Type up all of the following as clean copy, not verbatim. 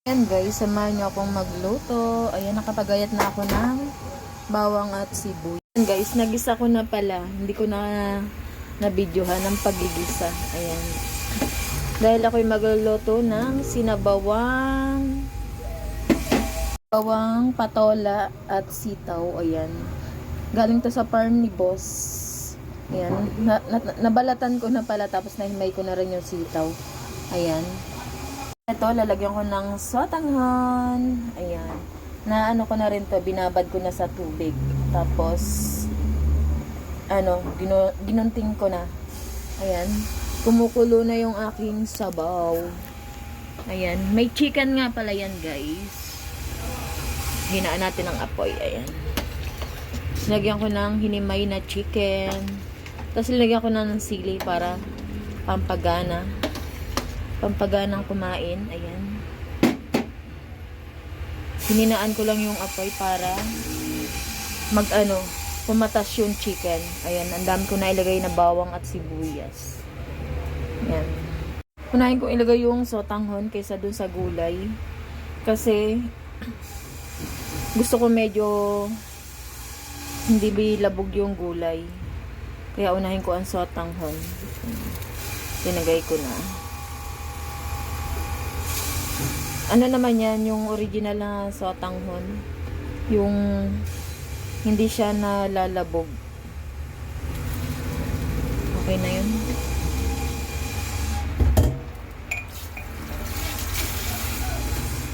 Ayan guys, samahan niyo akong magluto. Ayan, nakapagayat na ako ng bawang at sibuyas. Ayan guys, nagisa ko na pala. Hindi ko na videohan ng pagigisa. Ayan. Dahil ako'y magluluto ng bawang, patola at sitaw. Ayan. Galing to sa farm ni boss. Ayan. Nabalatan ko na pala tapos nahimay ko na rin yung sitaw. Ayan. Ito, lalagyan ko ng sotanghon. Ayan. Ano ko na rin to, binabad ko na sa tubig. Tapos, ginunting ko na. Ayan. Kumukulo na yung aking sabaw. Ayan. May chicken nga pala yan, guys. Hinaan natin ang apoy. Ayan. Lagyan ko ng hinimay na chicken. Tapos, lagyan ko na ng sili para pampaganang kumain. Ayan. Hininaan ko lang yung apoy para pumatas yung chicken. Ayan, ang dami ko na ilagay na bawang at sibuyas. Ayan. Unahin ko ilagay yung sotanghon kaysa dun sa gulay. Kasi gusto ko medyo hindi bilabog yung gulay. Kaya unahin ko ang sotanghon. Tinagay ko na. Ano naman yan, yung original na sotanghon. Yung hindi siya nalalabog. Okay na yun.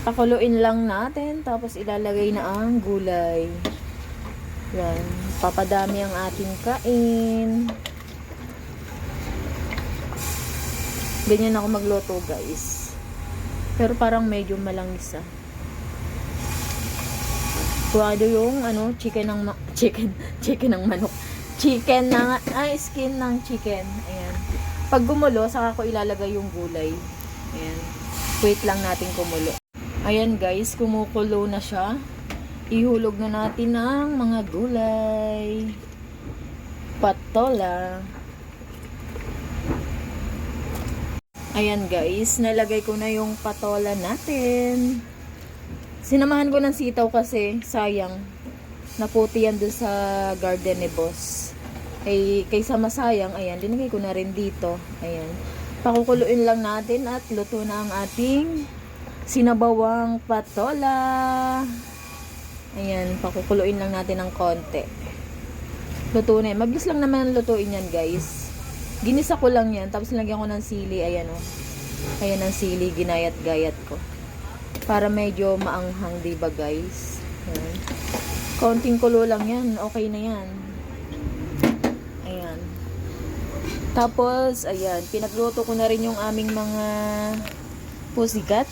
Pakuluin lang natin, tapos ilalagay na ang gulay. Yan. Papadami ang ating kain. Ganyan ako magluto, guys. Pero parang medyo malangis ah. Kuwado yung chicken ng manok. Skin ng chicken. Ayan. Pag gumulo, saka ko ilalagay yung gulay. Ayan. Wait lang natin kumulo. Ayan guys, kumukulo na siya. Ihulog na natin ang mga gulay. Patola. Ayan guys, nalagay ko na yung patola natin. Sinamahan ko ng sitaw kasi sayang. Naputi yan doon sa garden ni boss. Kaysa masayang, ayan, linagay ko na rin dito. Ayan. Pakukuluin lang natin at luto na ang ating sinabawang patola. Ayan, pakukuluin lang natin ng konti. Luto na yan. Mabilis lang naman lutuin yan guys. Ginisa ko lang yan. Tapos lagyan ko ng sili. Ayan o. Ayan ang sili. Ginayat-gayat ko. Para medyo maanghang. Diba guys? Ayan. Konting kulo lang yan. Okay na yan. Ayan. Tapos, ayan. Pinagluto ko na rin yung aming mga pusikat.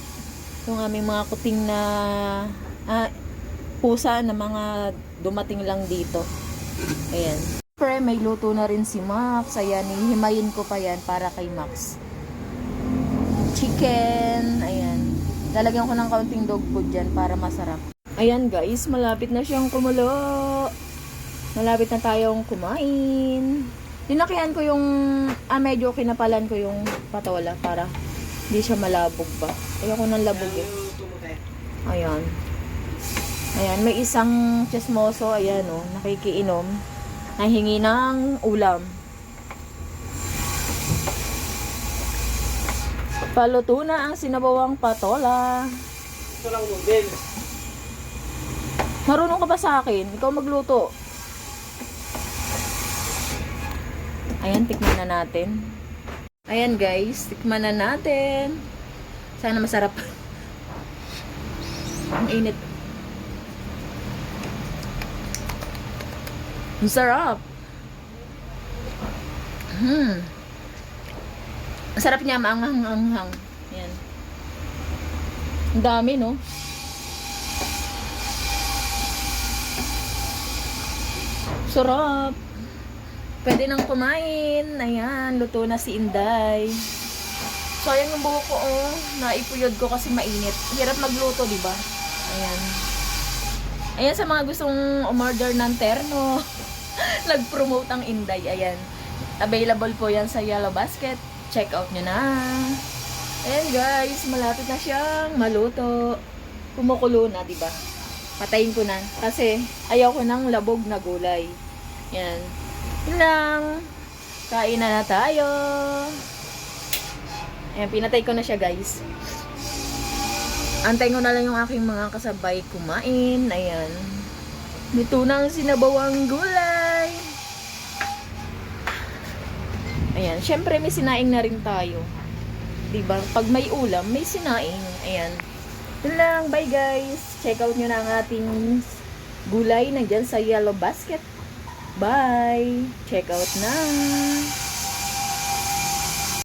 Yung aming mga kuting na pusa na mga dumating lang dito. Ayan. Siyempre, may luto na rin si Max. Ayan, hihimayin ko pa yan para kay Max. Chicken. Ayan. Lalagyan ko ng kaunting dog food dyan para masarap. Ayan guys, malapit na siyang kumulo. Malapit na tayong kumain. Linakihan ko yung, medyo kinapalan ko yung patola para hindi siya malabog ba. Ayoko nang labog eh. Ayan. Ayan, may isang chismoso. Ayan o, nakikiinom. Nahingi ng ulam. Paluto na ang sinabawang patola. Ito lang noodles. Marunong ka ba sa akin? Ikaw magluto. Ayan, tikman na natin. Ayan guys, tikman na natin. Sana masarap. Ang init. Ang sarap. Ang sarap niya, maanghang-anghang. Yan. Ang dami, no? Sarap. Pwede nang kumain. Ayan, luto na si Inday. Sayang yung buhok ko, oh. Naipuyod ko kasi mainit. Hirap magluto, di ba? Ayan. Ayan, sa mga gustong umorder ng terno. Nag-promote ang Inday. Ayan. Available po yan sa Yellow Basket. Check out nyo na. Ayan guys, malapit na siyang maluto. Kumukulo na, di ba? Patayin ko na. Kasi ayaw ko ng labog na gulay. Yan. Yun lang. Kain na tayo. Ayan, pinatay ko na siya guys. Antayin ko na lang yung aking mga kasabay kumain. Ayan. Luto na ang sinabawang gulay. Ayan. Syempre may sinaing na rin tayo. Diba? Pag may ulam, may sinaing. Ayan. Yun lang. Bye guys. Check out nyo na ang ating gulay. Nandyan sa yellow basket. Bye. Check out na.